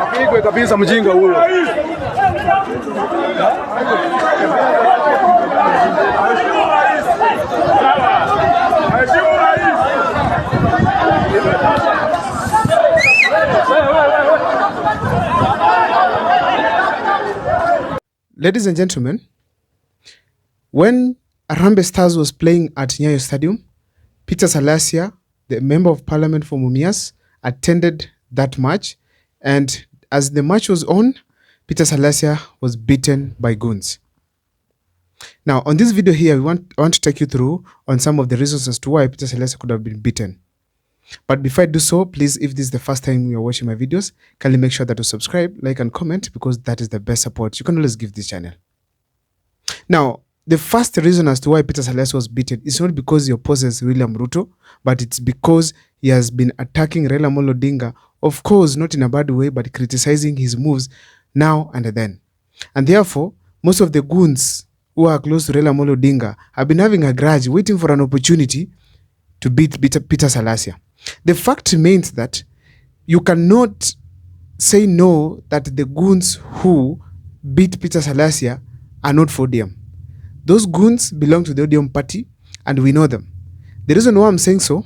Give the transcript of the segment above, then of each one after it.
Apigwe kabisa mjinga huyo. Ladies and gentlemen, when Harambee Stars was playing at Nyayo Stadium, Peter Salasya, the member of parliament for Mumias, attended that match, and as the match was on, Peter Salasya was beaten by goons. Now, on this video here, I want to take you through on some of the reasons as to why Peter Salasya could have been beaten. But before I do so, please, if this is the first time you are watching my videos, kindly make sure that you subscribe, like, and comment, because that is the best support you can always give this channel. Now, the first reason as to why Peter Salasya was beaten is not because he opposes William Ruto, but it's because he has been attacking Raila Amolo Odinga, of course, not in a bad way, but criticizing his moves now and then. And therefore, most of the goons who are close to Raila Amolo Odinga have been having a grudge, waiting for an opportunity to beat Peter Salasya. The fact remains that you cannot say no that the goons who beat Peter Salasya are not for ODM. Those goons belong to the ODM party, and we know them. The reason why I'm saying so,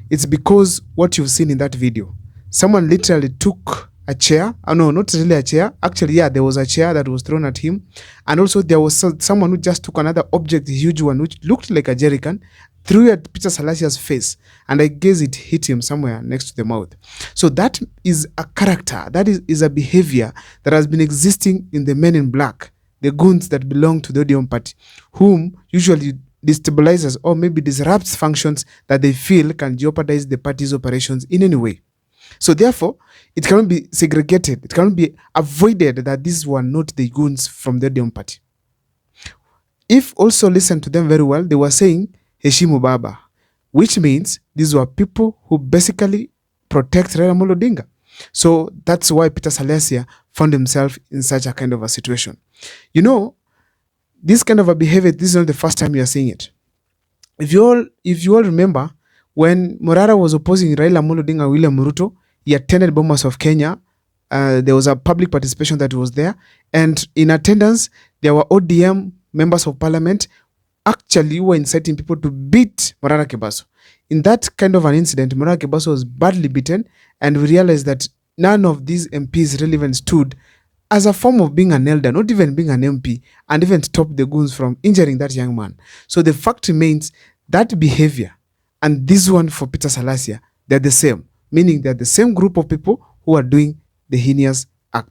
it's because what you've seen in that video. Someone literally took a chair. Oh, no, not really a chair. Actually, yeah, there was a chair that was thrown at him. And also there was someone who just took another object, a huge one, which looked like a jerrycan, threw it at Peter Salasya's face. And I guess it hit him somewhere next to the mouth. So that is a character, that is a behavior that has been existing in the men in black, the goons that belong to the ODM party, whom usually destabilizes or maybe disrupts functions that they feel can jeopardize the party's operations in any way. So therefore, it cannot be segregated. It cannot be avoided that these were not the goons from the ODM party. If also listen to them very well, they were saying Heshimu Baba, which means these were people who basically protect Raila Amolo Odinga. So that's why Peter Salasya found himself in such a kind of a situation. You know, this kind of a behavior, this is not the first time you are seeing it. If you all remember, when Morara was opposing Raila Amolo Odinga and William Ruto, he attended Bomas of Kenya. There was a public participation that was there. And in attendance, there were ODM members of parliament actually were inciting people to beat Morara Kebaso. In that kind of an incident, Morara Kebaso was badly beaten, and we realized that none of these MPs really even stood as a form of being an elder, not even being an MP, and even stop the goons from injuring that young man. So the fact remains that behavior and this one for Peter Salasya, they're the same, meaning they're the same group of people who are doing the heinous act.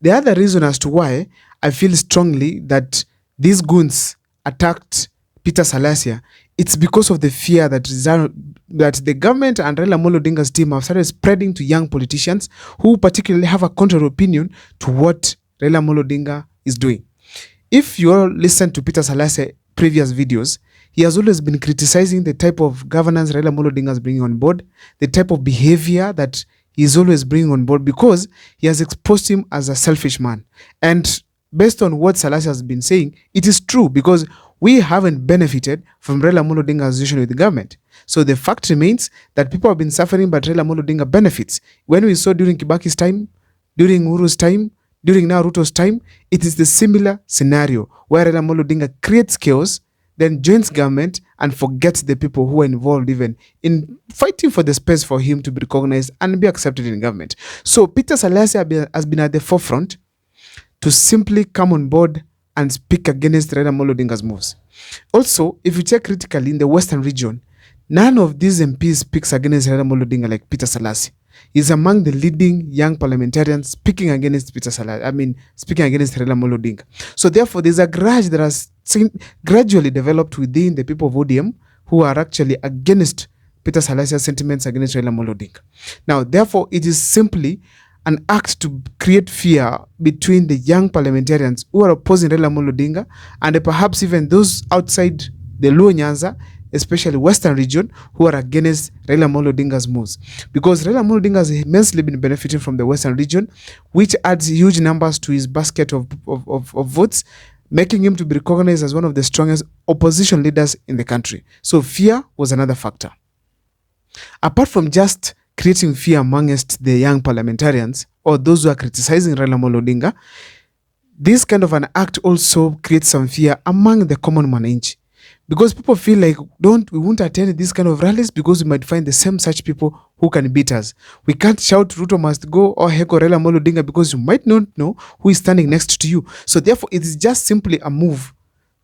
The other reason as to why I feel strongly that these goons attacked Peter Salasya, it's because of the fear that the government and Raila Amolo Odinga's team have started spreading to young politicians who particularly have a contrary opinion to what Raila Amolo Odinga is doing. If you all listen to Peter Salasya's previous videos, he has always been criticizing the type of governance Raila Amolo Odinga is bringing on board, the type of behavior that he is always bringing on board, because he has exposed him as a selfish man. And based on what Salasya has been saying, it is true, because we haven't benefited from Raila Amolo Odinga's association with the government. So the fact remains that people have been suffering, but Raila Amolo Odinga benefits. When we saw during Kibaki's time, during Uhuru's time, during now Ruto's time, it is the similar scenario where Raila Amolo Odinga creates chaos, then joins government and forgets the people who are involved even in fighting for the space for him to be recognized and be accepted in government. So Peter Salasya has been at the forefront to simply come on board and speak against Raila Amolo Odinga's moves. Also, if you check critically in the Western region, none of these MPs speaks against Raila Amolo Odinga like Peter Salasya. He's among the leading young parliamentarians speaking against speaking against Raila Amolo Odinga. So therefore, there's a grudge that has gradually developed within the people of ODM who are actually against Peter Salasya's sentiments against Raila Amolo Odinga. Now, therefore, it is simply an act to create fear between the young parliamentarians who are opposing Raila Amolo Odinga and perhaps even those outside the Luo Nyanza, especially Western region, who are against Raila Amolo Odinga's moves. Because Raila Amolo Odinga has immensely been benefiting from the Western region, which adds huge numbers to his basket of votes, making him to be recognized as one of the strongest opposition leaders in the country. So fear was another factor. Apart from just creating fear amongst the young parliamentarians or those who are criticizing Raila Amolo Odinga, this kind of an act also creates some fear among the common mananchi, because people feel like we won't attend these kind of rallies because we might find the same such people who can beat us. We can't shout Ruto must go or heckle Raila Amolo Odinga because you might not know who is standing next to you. So therefore, it is just simply a move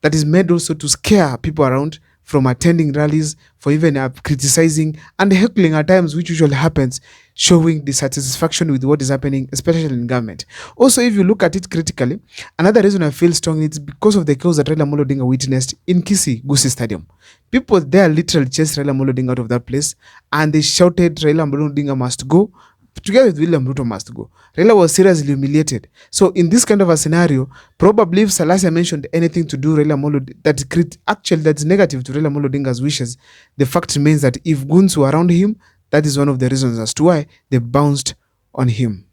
that is made also to scare people around from attending rallies, for even criticizing and heckling at times, which usually happens, showing dissatisfaction with what is happening, especially in government. Also, if you look at it critically, another reason I feel strongly is because of the chaos that Raila Amolo Odinga witnessed in Kisii Gusii Stadium. People there literally chased Raila Amolo Odinga out of that place, and they shouted Raila Amolo Odinga must go, together with William Ruto must go. Raila was seriously humiliated. So in this kind of a scenario, probably if Salasya mentioned anything to do Raila Amolo that's negative to Raila Amolo Odinga's wishes, the fact remains that if goons were around him, that is one of the reasons as to why they bounced on him.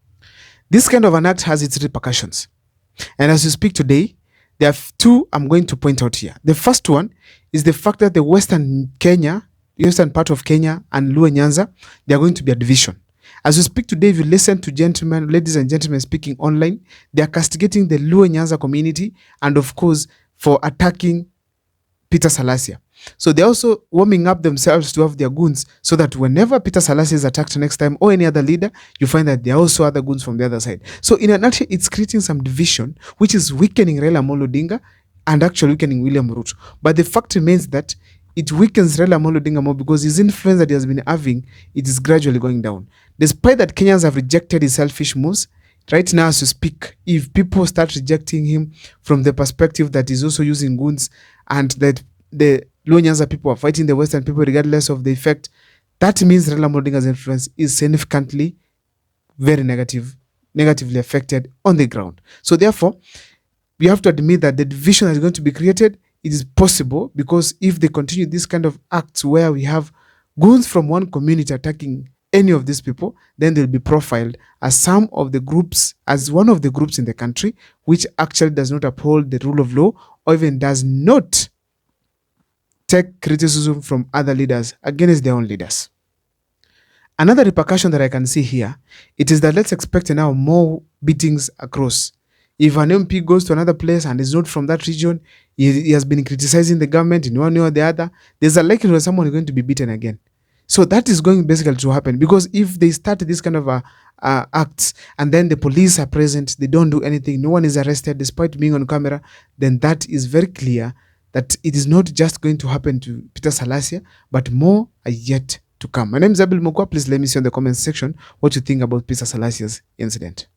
This kind of an act has its repercussions. And as we speak today, there are two I'm going to point out here. The first one is the fact that the western part of Kenya and Luo Nyanza, they are going to be a division. As we speak today, if you listen to ladies and gentlemen speaking online, they are castigating the Luo Nyanza community and of course for attacking Peter Salasya. So they're also warming up themselves to have their goons so that whenever Peter Salasya is attacked next time or any other leader, you find that there are also other goons from the other side. So in a nutshell, it's creating some division, which is weakening Raila Amolo Odinga and actually weakening William Ruto. But the fact remains that it weakens Raila Amolo Odinga more because his influence that he has been having, it is gradually going down. Despite that Kenyans have rejected his selfish moves, right now as we speak, if people start rejecting him from the perspective that he's also using goons and that the Luo Nyanza people are fighting the Western people regardless of the effect, that means Raila Amolo Odinga's influence is significantly very negatively affected on the ground. So therefore, we have to admit that the division that is going to be created, it is possible because if they continue this kind of acts where we have goons from one community attacking any of these people, then they'll be profiled as one of the groups in the country which actually does not uphold the rule of law or even does not take criticism from other leaders against their own leaders. Another repercussion that I can see here, it is that let's expect now more beatings across. If an MP goes to another place and is not from that region, he has been criticizing the government in one way or the other, there's a likelihood someone is going to be beaten again. So that is going basically to happen because if they start this kind of acts and then the police are present, they don't do anything, no one is arrested despite being on camera, then that is very clear that it is not just going to happen to Peter Salasya, but more are yet to come. My name is Abel Mokwa. Please let me see in the comment section what you think about Peter Salasya's incident.